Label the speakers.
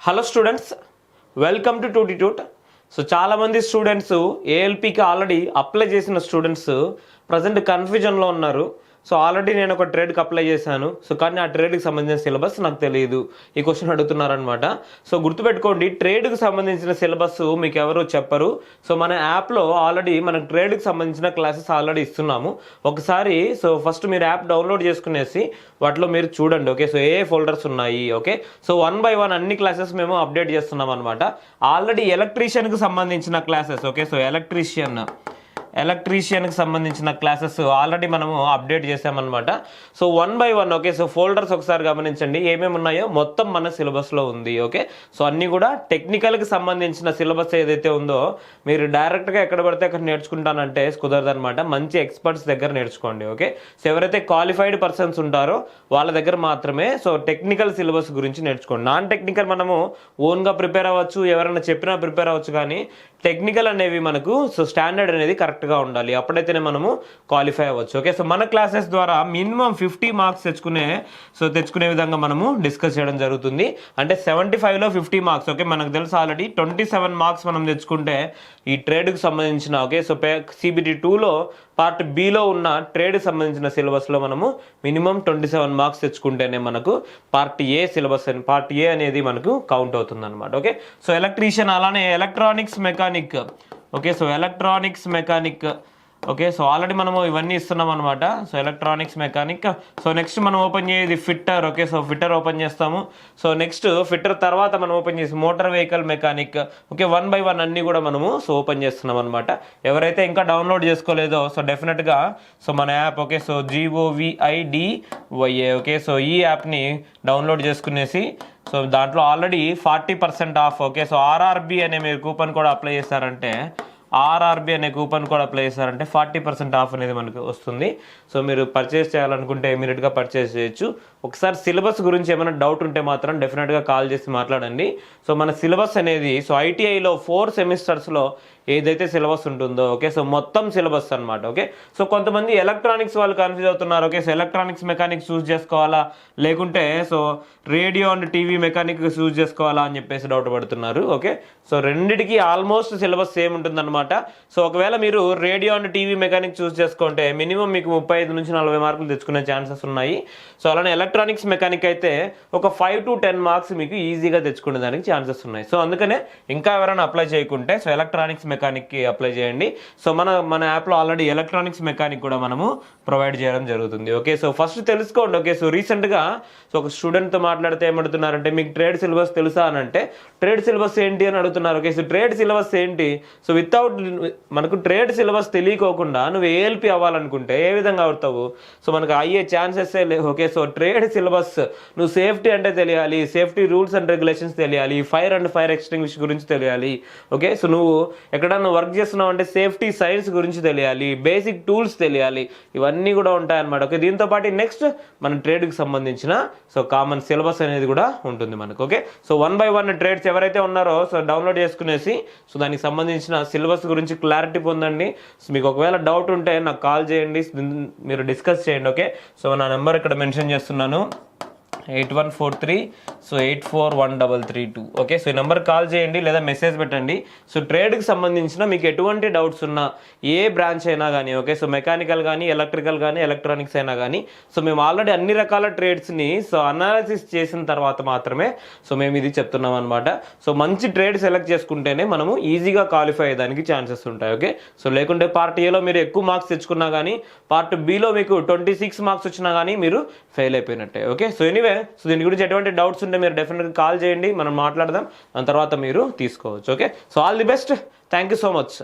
Speaker 1: Hello students, welcome to ట్యూట్. So చాలామంది students ఏఎల్పికి ఆల్రెడీ అప్లై చేసిన స్టూడెంట్స్ ప్రజెంట్ కన్ఫ్యూజన్లో ఉన్నారు. సో ఆల్రెడీ నేను ఒక ట్రేడ్కి అప్లై చేశాను, సో కానీ ఆ ట్రేడ్కి సంబంధించిన సిలబస్ నాకు తెలియదు, ఈ క్వశ్చన్ అడుగుతున్నారనమాట. సో గుర్తుపెట్టుకోండి, ట్రేడ్కి సంబంధించిన సిలబస్ మీకు ఎవరు చెప్పరు. సో మన యాప్లో ఆల్రెడీ మనకు ట్రేడ్కి సంబంధించిన క్లాసెస్ ఆల్రెడీ ఇస్తున్నాము. ఒకసారి సో ఫస్ట్ మీరు యాప్ డౌన్లోడ్ చేసుకునేసి వాటిలో మీరు చూడండి. ఓకే, సో ఏ ఫోల్డర్స్ ఉన్నాయి. ఓకే, సో 1 by 1 అన్ని క్లాసెస్ మేము అప్డేట్ చేస్తున్నాం అనమాట. ఆల్రెడీ ఎలక్ట్రీషియన్కి సంబంధించిన క్లాసెస్, ఓకే, సో ఎలక్ట్రీషియన్కి సంబంధించిన క్లాసెస్ ఆల్రెడీ మనము అప్డేట్ చేసామన్నమాట. So 1 by 1, okay, so folders ఒకసారి గమనించండి, ఏమేమి ఉన్నాయో మొత్తం మన సిలబస్లో ఉంది. ఓకే, సో అన్నీ కూడా టెక్నికల్కి సంబంధించిన సిలబస్ ఏదైతే ఉందో మీరు డైరెక్ట్గా ఎక్కడ పడితే అక్కడ నేర్చుకుంటానంటే కుదరదనమాట. మంచి ఎక్స్పర్ట్స్ దగ్గర నేర్చుకోండి. ఓకే, సో ఎవరైతే క్వాలిఫైడ్ పర్సన్స్ ఉంటారో వాళ్ళ దగ్గర మాత్రమే సో టెక్నికల్ సిలబస్ గురించి నేర్చుకోండి. నాన్ టెక్నికల్ మనము ఓన్గా ప్రిపేర్ అవ్వచ్చు, ఎవరైనా చెప్పినా ప్రిపేర్ అవ్వచ్చు, కానీ టెక్నికల్ అనేవి మనకు సో స్టాండర్డ్ అనేది కరెక్ట్గా ఉండాలి, అప్పుడైతేనే మనము క్వాలిఫై అవ్వచ్చు. ఓకే, సో మన క్లాసెస్ ద్వారా మినిమం 50 మార్క్స్ తెచ్చుకునే విధంగా మనము డిస్కస్ చేయడం జరుగుతుంది. అంటే 75లో 50 మార్క్స్. ఓకే, మనకు తెలుసు ఆల్రెడీ 27 మార్క్స్ మనం తెచ్చుకుంటే ఈ ట్రేడ్కి సంబంధించిన, ఓకే, సో CBT 2లో పార్ట్ బిలో ఉన్న ట్రేడ్కి సంబంధించిన సిలబస్లో మనము మినిమం 27 మార్క్స్ తెచ్చుకుంటేనే మనకు part A syllabus part A అనేది మనకు కౌంట్ అవుతుంది అనమాట. ఓకే, సో ఎలక్ట్రీషియన్, అలానే electronics mechanic. Okay, so electronics mechanic. Okay, so already మనము ఇవన్నీ ఇస్తున్నాం అనమాట. So electronics mechanic. So next మనం ఓపెన్ చేయేది fitter. Okay, so fitter open చేస్తాము. సో నెక్స్ట్ ఫిట్టర్ తర్వాత మనం ఓపెన్ చేసి motor vehicle mechanic. Okay, 1 by 1 అన్నీ కూడా మనము సో ఓపెన్ చేస్తున్నాం అనమాట. ఎవరైతే ఇంకా డౌన్లోడ్ చేసుకోలేదో సో డెఫినెట్గా సో మన app, okay, so GOVIDYA, okay, so ఈ యాప్ని డౌన్లోడ్ చేసుకునేసి సో దాంట్లో already 40% of. Okay, so RRB అనే మీరు కూపన్ కూడా అప్లై చేస్తారంటే 40% ఆఫ్ అనేది మనకు వస్తుంది. సో మీరు పర్చేస్ చేయాలనుకుంటే ఇమీడియట్గా పర్చేస్ చేయొచ్చు. ఒకసారి సిలబస్ గురించి ఏమైనా డౌట్ ఉంటే మాత్రం డెఫినెట్గా కాల్ చేసి మాట్లాడండి. సో మన సిలబస్ అనేది సో ITIలో 4 సెమిస్టర్స్లో ఏదైతే సిలబస్ ఉంటుందో, ఓకే, సో మొత్తం సిలబస్ అనమాట. ఓకే, సో కొంతమంది ఎలక్ట్రానిక్స్ వాళ్ళు కన్ఫ్యూజ్ అవుతున్నారు. Okay, so electronics mechanic choose చేసుకోవాలా లేకుంటే so radio and TV mechanic choose చేసుకోవాలా అని చెప్పేసి డౌట్ పడుతున్నారు. ఓకే, సో రెండిటికి ఆల్మోస్ట్ సిలబస్ సేమ్ ఉంటుంది అనమాట. సో ఒకవేళ మీరు radio and TV mechanic choose చేసుకుంటే మినిమం మీకు 35 నుంచి 40 మార్కులు తెచ్చుకునే ఛాన్సెస్ ఉన్నాయి. సో అలానే ఎలక్ట్రానిక్స్ మెకానిక్ అయితే ఒక 5 to 10 మార్క్స్ మీకు ఈజీగా తెచ్చుకునే దానికి ఛాన్సెస్ ఉన్నాయి. సో అందుకనే ఇంకా ఎవరైనా అప్లై చేయకుంటే సో ఎలక్ట్రానిక్స్ మెకానిక్కి అప్లై చేయండి. సో మన యాప్లో ఆల్రెడీ ఎలక్ట్రానిక్స్ మెకానిక్ కూడా మనము ప్రొవైడ్ చేయడం జరుగుతుంది. ఓకే, సో ఫస్ట్ తెలుసుకోండి. ఓకే, సో రీసెంట్గా సో ఒక స్టూడెంట్తో మాట్లాడితే ఏమడుతున్నారంటే మీకు ట్రేడ్ సిలబస్ తెలుసా అని అంటే ట్రేడ్ సిలబస్ ఏంటి అని అడుగుతున్నారు. ఓకే, సో ట్రేడ్ సిలబస్ ఏంటి? సో వితౌట్ మనకు ట్రేడ్ సిలబస్ తెలియకోకుండా నువ్వు ALP అవ్వాలనుకుంటే ఏ విధంగా అవుతావు? సో మనకు అయ్యే ఛాన్సెస్సే లేవు. ఓకే, సో ట్రేడ్ సిలబస్ నువ్వు సేఫ్టీ అంటే తెలియాలి, సేఫ్టీ రూల్స్ అండ్ రెగ్యులేషన్స్ తెలియాలి, ఫైర్ అండ్ ఫైర్ ఎక్స్టింగ్విష్ గురించి తెలియాలి. ఓకే, సో నువ్వు ఎక్కడన్నా వర్క్ చేస్తున్నావు అంటే సేఫ్టీ సైన్స్ గురించి తెలియాలి, బేసిక్ టూల్స్ తెలియాలి, ఇవన్నీ కూడా ఉంటాయన్నమాట. ఓకే, దీంతో పాటు నెక్స్ట్ మన ట్రేడ్కి సంబంధించిన సో కామన్ సిలబస్ అనేది కూడా ఉంటుంది మనకు. ఓకే, సో 1 by 1 ట్రేడ్స్ ఎవరైతే ఉన్నారో సో డౌన్లోడ్ చేసుకునేసి సో దానికి సంబంధించిన సిలబస్ గురించి క్లారిటీ పొందండి. సో మీకు ఒకవేళ డౌట్ ఉంటే నాకు కాల్ చేయండి, మీరు డిస్కస్ చేయండి. ఓకే, సో నా నెంబర్ ఇక్కడ మెన్షన్ చేస్తున్నాను, 8143 ఓకే, సో ఈ నెంబర్ కాల్ చేయండి లేదా మెసేజ్ పెట్టండి. సో ట్రేడ్కి సంబంధించిన మీకు ఎటువంటి డౌట్స్ ఉన్నా ఏ బ్రాంచ్ అయినా కానీ, ఓకే, సో మెకానికల్ కానీ ఎలక్ట్రికల్ కానీ ఎలక్ట్రానిక్స్ అయినా కానీ సో మేము ఆల్రెడీ అన్ని రకాల ట్రేడ్స్ని సో అనాలిసిస్ చేసిన తర్వాత మాత్రమే సో మేము ఇది చెప్తున్నాం అనమాట. సో మంచి ట్రేడ్ సెలెక్ట్ చేసుకుంటేనే మనము ఈజీగా క్వాలిఫై అయ్యేదానికి ఛాన్సెస్ ఉంటాయి. ఓకే, సో లేకుంటే పార్ట్ ఏలో మీరు ఎక్కువ మార్క్స్ తెచ్చుకున్నా కానీ పార్ట్ బిలో మీకు 26 మార్క్స్ వచ్చినా కానీ మీరు ఫెయిల్ అయిపోయినట్టే. ఓకే, సో ఎనీవే సో దీని గురించి ఎటువంటి డౌట్స్ ఉంటే మీరు డెఫినెట్గా కాల్ చేయండి, మనం మాట్లాడదాం, దాని తర్వాత మీరు తీసుకోవచ్చు. Okay, so all the best, thank you so much.